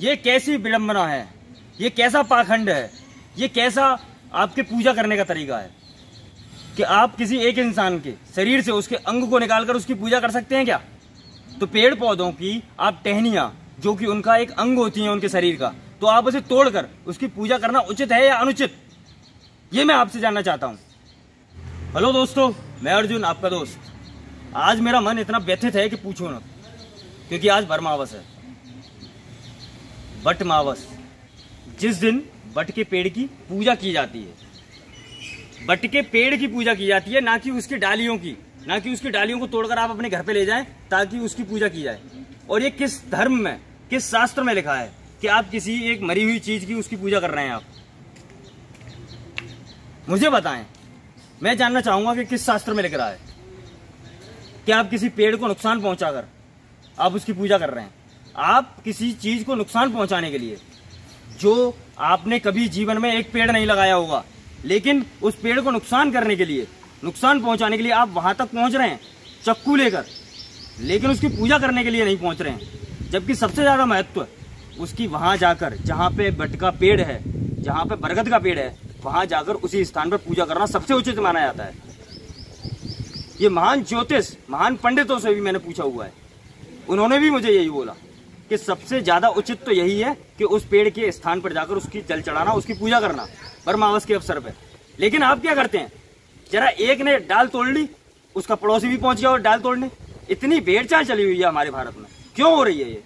ये कैसी विडंबना है, ये कैसा पाखंड है, ये कैसा आपके पूजा करने का तरीका है कि आप किसी एक इंसान के शरीर से उसके अंग को निकालकर उसकी पूजा कर सकते हैं क्या? तो पेड़ पौधों की आप टहनियां, जो कि उनका एक अंग होती है उनके शरीर का, तो आप उसे तोड़कर उसकी पूजा करना उचित है या अनुचित? ये मैं आपसे जानना चाहता हूं। हेलो दोस्तों, मैं अर्जुन, आपका दोस्त। आज मेरा मन इतना व्यथित है कि पूछो ना, क्योंकि आज बरमावस है, बट मावस, जिस दिन बट के पेड़ की पूजा की जाती है। बट के पेड़ की पूजा की जाती है, ना कि उसकी डालियों की, ना कि उसकी डालियों को तोड़कर आप अपने घर पे ले जाएं ताकि उसकी पूजा की जाए। और ये किस धर्म में, किस शास्त्र में लिखा है कि आप किसी एक मरी हुई चीज की उसकी पूजा कर रहे हैं? आप मुझे बताएं, मैं जानना चाहूंगा कि किस शास्त्र में लिख रहा है कि आप किसी पेड़ को नुकसान पहुंचाकर आप उसकी पूजा कर रहे हैं। आप किसी चीज को नुकसान पहुंचाने के लिए, जो आपने कभी जीवन में एक पेड़ नहीं लगाया होगा, लेकिन उस पेड़ को नुकसान करने के लिए, नुकसान पहुंचाने के लिए आप वहां तक पहुंच रहे हैं चक्कू लेकर, लेकिन उसकी पूजा करने के लिए नहीं पहुंच रहे हैं। जबकि सबसे ज्यादा महत्व उसकी वहां जाकर, जहां पे बट का पेड़ है, जहां पे बरगद का पेड़ है, वहां जाकर उसी स्थान पर पूजा करना सबसे उचित माना जाता है। ये महान ज्योतिष, महान पंडितों से भी मैंने पूछा हुआ है, उन्होंने भी मुझे यही बोला कि सबसे ज्यादा उचित तो यही है कि उस पेड़ के स्थान पर जाकर उसकी जल चढ़ाना, उसकी पूजा करना बरमावस के अवसर पर। लेकिन आप क्या करते हैं, जरा एक ने डाल तोड़ ली, उसका पड़ोसी भी पहुंच गया और डाल तोड़ने। इतनी भेड़चाल चली हुई है हमारे भारत में, क्यों हो रही है ये?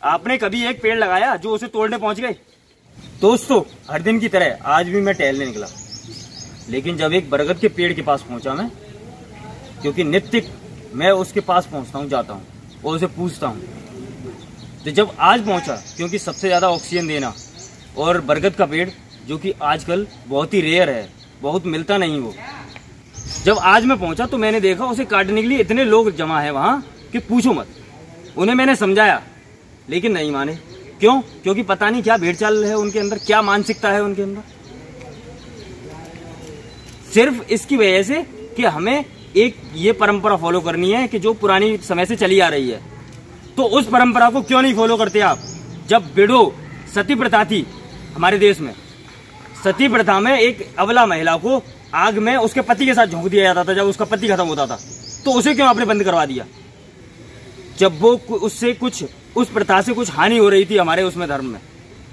आपने कभी एक पेड़ लगाया जो उसे तोड़ने पहुंच गए? दोस्तों, हर दिन की तरह आज भी मैं टहलने निकला, लेकिन जब एक बरगद के पेड़ के पास पहुंचा मैं, क्योंकि नित्य मैं उसके पास पहुंचता हूं, जाता हूं और उसे पूछता हूं, तो जब आज पहुंचा, क्योंकि सबसे ज्यादा ऑक्सीजन देना और बरगद का पेड़ जो कि आजकल बहुत ही रेयर है, बहुत मिलता नहीं वो, जब आज मैं पहुंचा तो मैंने देखा उसे काटने के लिए इतने लोग जमा है वहां कि पूछो मत। उन्हें मैंने समझाया लेकिन नहीं माने। क्यों? क्योंकि पता नहीं क्या भेड़चाल है उनके अंदर, क्या मानसिकता है उनके अंदर। सिर्फ इसकी वजह से कि हमें एक ये परंपरा फॉलो करनी है कि जो पुरानी समय से चली आ रही है, तो उस परंपरा को क्यों नहीं फॉलो करते आप? जब विडो सती प्रथा थी हमारे देश में, सती प्रथा में एक अबला महिला को आग में उसके पति के साथ झोंक दिया जाता था जब उसका पति खत्म होता था, तो उसे क्यों आपने बंद करवा दिया? जब वो उससे कुछ, उस प्रथा से कुछ हानि हो रही थी हमारे उसमें धर्म में,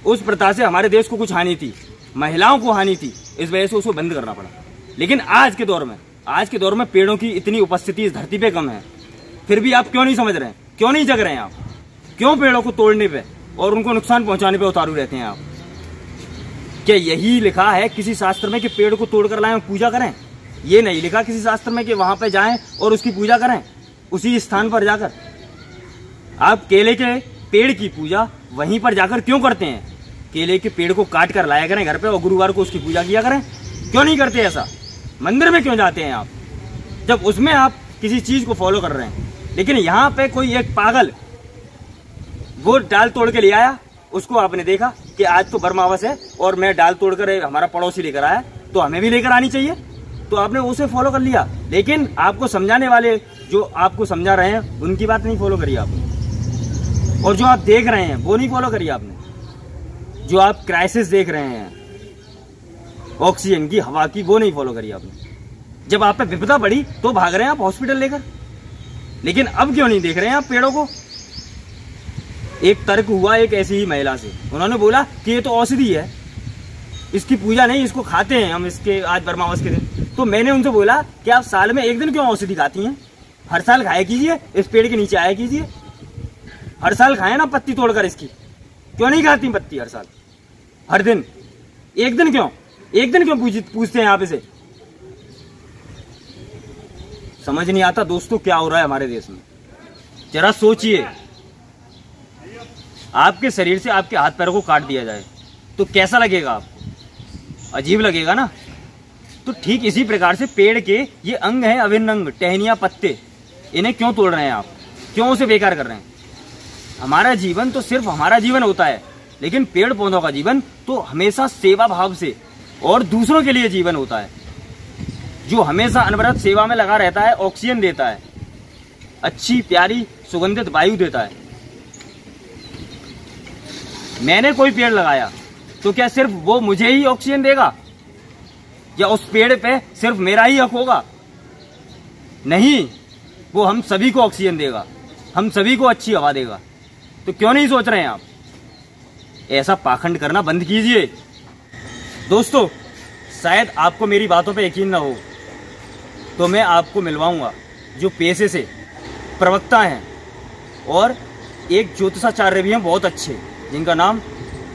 उस प्रथा से हमारे देश को कुछ हानि थी, महिलाओं को हानि थी, इस वजह से उसको बंद करना पड़ा। लेकिन आज के दौर में पेड़ों की इतनी उपस्थिति इस धरती पे कम है, फिर भी आप क्यों नहीं समझ रहे हैं? क्यों नहीं जग रहे हैं आप? क्यों पेड़ों को तोड़ने पे और उनको नुकसान पहुंचाने पे उतारू रहते हैं आप? क्या यही लिखा है किसी शास्त्र में कि पेड़ को तोड़कर लाएं और पूजा करें? ये नहीं लिखा किसी शास्त्र में कि वहां पे जाएं और उसकी पूजा करें उसी स्थान पर जाकर। आप केले के पेड़ की पूजा वहीं पर जाकर क्यों करते हैं? केले के पेड़ को काट कर लाया करें घर पे और गुरुवार को उसकी पूजा किया करें। क्यों नहीं करते ऐसा? मंदिर में क्यों जाते हैं आप, जब उसमें आप किसी चीज को फॉलो कर रहे हैं? लेकिन यहाँ पे कोई एक पागल वो डाल तोड़ के ले आया, उसको आपने देखा कि आज तो बरमावस है और मैं डाल तोड़कर हमारा पड़ोसी लेकर आया, तो हमें भी लेकर आनी चाहिए, तो आपने उसे फॉलो कर लिया। लेकिन आपको समझाने वाले जो आपको समझा रहे हैं उनकी बात नहीं फॉलो करी आपने, और जो आप देख रहे हैं वो नहीं फॉलो करी आपने। जो आप क्राइसिस देख रहे हैं ऑक्सीजन की, हवा की, वो नहीं फॉलो करी आपने। जब आप पे विपदा पड़ी तो भाग रहे हैं आप हॉस्पिटल लेकर, लेकिन अब क्यों नहीं देख रहे हैं आप पेड़ों को? एक तर्क हुआ एक ऐसी ही महिला से, उन्होंने बोला कि ये तो औषधि है, इसकी पूजा नहीं, इसको खाते हैं हम इसके आज बरमावस के दिन। तो मैंने उनसे बोला कि आप साल में एक दिन क्यों औषधि खाती हैं? हर साल खाया कीजिए, इस पेड़ के नीचे आया कीजिए, हर साल खाए ना पत्ती तोड़कर इसकी। क्यों नहीं खाती पत्ती हर साल, हर दिन? एक दिन क्यों, एक दिन क्यों पूछते हैं आप इसे? समझ नहीं आता दोस्तों क्या हो रहा है हमारे देश में। जरा सोचिए, आपके शरीर से आपके हाथ पैरों को काट दिया जाए तो कैसा लगेगा आपको? अजीब लगेगा ना। तो ठीक इसी प्रकार से पेड़ के ये अंग हैं, अभिन्न अंग, टहनियां, पत्ते, इन्हें क्यों तोड़ रहे हैं आप? क्यों उसे बेकार कर रहे हैं? हमारा जीवन तो सिर्फ हमारा जीवन होता है, लेकिन पेड़ पौधों का जीवन तो हमेशा सेवा भाव से और दूसरों के लिए जीवन होता है, जो हमेशा अनवरत सेवा में लगा रहता है, ऑक्सीजन देता है। अच्छी प्यारी सुगंधित वायु देता है। मैंने कोई पेड़ लगाया तो क्या सिर्फ वो मुझे ही ऑक्सीजन देगा, या उस पेड़ पे सिर्फ मेरा ही हक होगा? नहीं, वो हम सभी को ऑक्सीजन देगा, हम सभी को अच्छी हवा देगा। तो क्यों नहीं सोच रहे हैं आप? ऐसा पाखंड करना बंद कीजिए। दोस्तों, शायद आपको मेरी बातों पे यकीन ना हो, तो मैं आपको मिलवाऊंगा जो पेशे से प्रवक्ता हैं और एक ज्योतिषाचार्य भी हैं बहुत अच्छे, जिनका नाम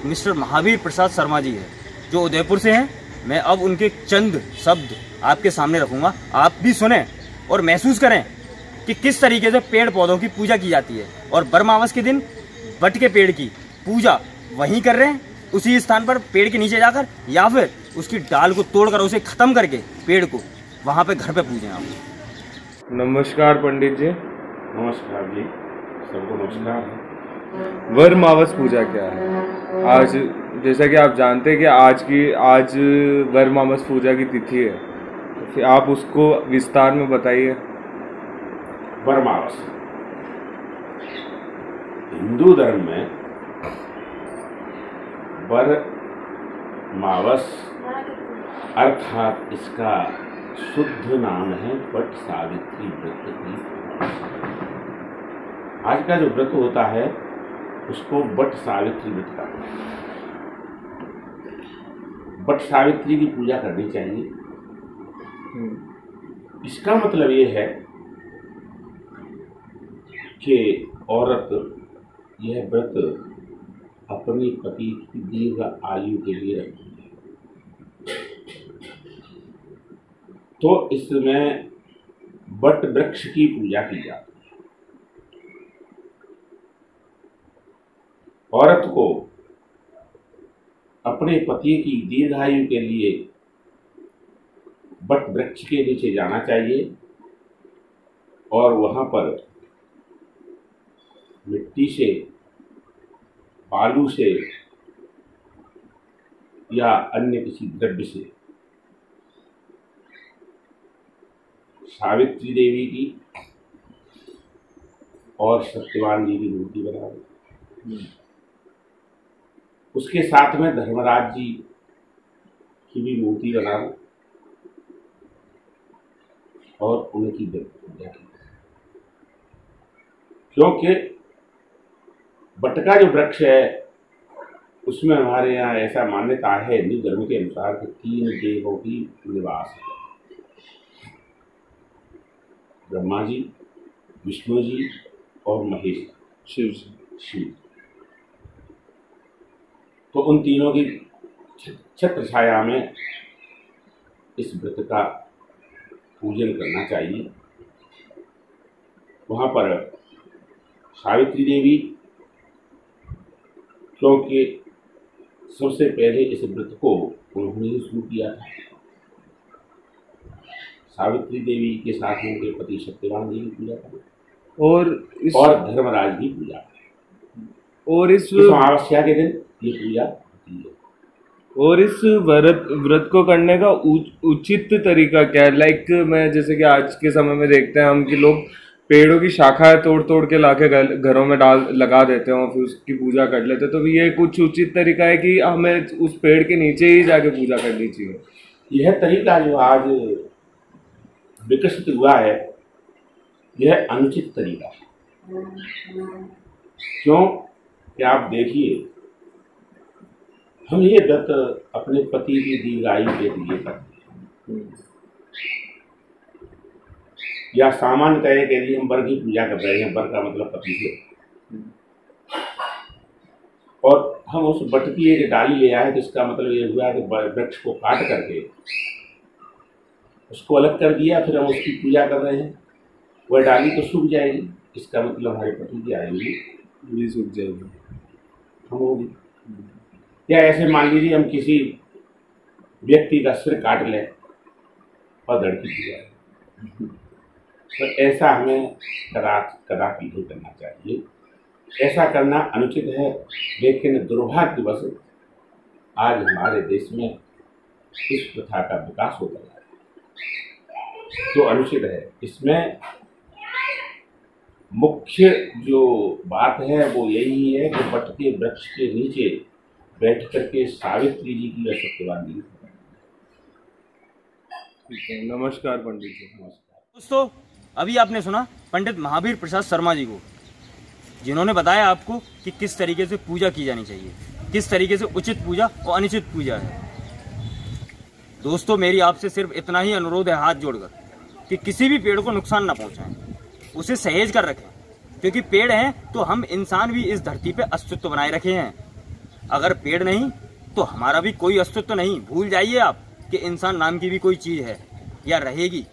मिस्टर महावीर प्रसाद शर्मा जी है, जो उदयपुर से हैं। मैं अब उनके चंद शब्द आपके सामने रखूंगा, आप भी सुने और महसूस करें कि किस तरीके से पेड़ पौधों की पूजा की जाती है। और बरमावस के दिन बट के पेड़ की पूजा वहीं कर रहे हैं, उसी स्थान पर पेड़ के नीचे जाकर, या फिर उसकी डाल को तोड़कर उसे खत्म करके पेड़ को वहां पे घर पे पूजें आप। नमस्कार पंडित जी। नमस्कार जी, सबको नमस्कार। वरमावस पूजा क्या है? आज जैसा कि आप जानते हैं कि आज वरमावस पूजा की तिथि है, तो फिर आप उसको विस्तार में बताइए। वरमावस हिंदू धर्म में वरमावस अर्थात इसका शुद्ध नाम है वट सावित्री व्रत की। आज का जो व्रत होता है उसको वट सावित्री व्रत कहते हैं। वट सावित्री की पूजा करनी चाहिए। इसका मतलब ये है कि औरत यह व्रत अपने पति की दीर्घ आयु के लिए रखती है। तो इसमें वट वृक्ष की पूजा की जाती है। औरत को अपने पति की दीर्घायु के लिए वट वृक्ष के नीचे जाना चाहिए और वहां पर मिट्टी से, बालू से या अन्य किसी द्रव्य से सावित्री देवी की और सत्यवान जी की मूर्ति बनाओ। उसके साथ में धर्मराज जी की भी मूर्ति बनाओ और उनकी पूजा की। क्योंकि बट का जो वृक्ष है उसमें हमारे यहाँ ऐसा मान्यता है हिंदू धर्म के अनुसार कि 3 देवों की निवास है, ब्रह्मा जी, विष्णु जी और महेश शिव। तो उन तीनों की छत्र छाया में इस व्रत का पूजन करना चाहिए। वहाँ पर सावित्री देवी, क्योंकि सबसे पहले इस व्रत को उन्होंने ही शुरू किया था। सावित्री देवी के साथ उनके पति सत्यवान जी की पूजा करें और धर्मराज की पूजा करें, और इस अमावस्या के दिन ये पूजा होती है। और इस व्रत को करने का उचित तरीका क्या है? लाइक मैं जैसे कि आज के समय में देखते हैं हम कि लोग पेड़ों की शाखाएं तोड़ तोड़ के लाके घरों में लगा देते हैं और फिर उसकी पूजा कर लेते हैं। तो ये कुछ उचित तरीका है कि हमें उस पेड़ के नीचे ही जाके पूजा करनी चाहिए? यह तरीका जो आज विकसित हुआ है यह अनुचित तरीका है। क्यों कि आप देखिए, हम ये व्रत अपने पति की दीर्घायु के लिए करते हैं या सामान्य तरह के लिए हम वर की पूजा कर रहे हैं। वर का मतलब पति से, और हम उस बट की एक डाली ले आए तो इसका मतलब ये हुआ कि वृक्ष को काट करके उसको अलग कर दिया, फिर हम उसकी पूजा कर रहे हैं। वह डाली तो सूख जाएगी, इसका मतलब हमारे पति की आयु भी सूख जाएगी, हम होगी। या ऐसे मान लीजिए हम किसी व्यक्ति का सिर काट लें और धड़ की पूजा, तो ऐसा हमें कदापि नहीं करना चाहिए। ऐसा करना अनुचित है। लेकिन दुर्भाग्यवश आज हमारे देश में इस प्रथा का विकास होता है, तो अनुचित है। इसमें मुख्य जो बात है वो यही है कि वट के वृक्ष के नीचे बैठ करके सावित्री जी की सत्यवादी। ठीक है, नमस्कार पंडित जी। नमस्कार। दोस्तों, अभी आपने सुना पंडित महावीर प्रसाद शर्मा जी को, जिन्होंने बताया आपको कि किस तरीके से पूजा की जानी चाहिए, किस तरीके से उचित पूजा और अनुचित पूजा है। दोस्तों, मेरी आपसे सिर्फ इतना ही अनुरोध है हाथ जोड़कर कि किसी भी पेड़ को नुकसान ना पहुंचाएं, उसे सहेज कर रखें, क्योंकि पेड़ हैं तो हम इंसान भी इस धरती पे अस्तित्व बनाए रखे हैं। अगर पेड़ नहीं तो हमारा भी कोई अस्तित्व नहीं। भूल जाइए आप कि इंसान नाम की भी कोई चीज है या रहेगी।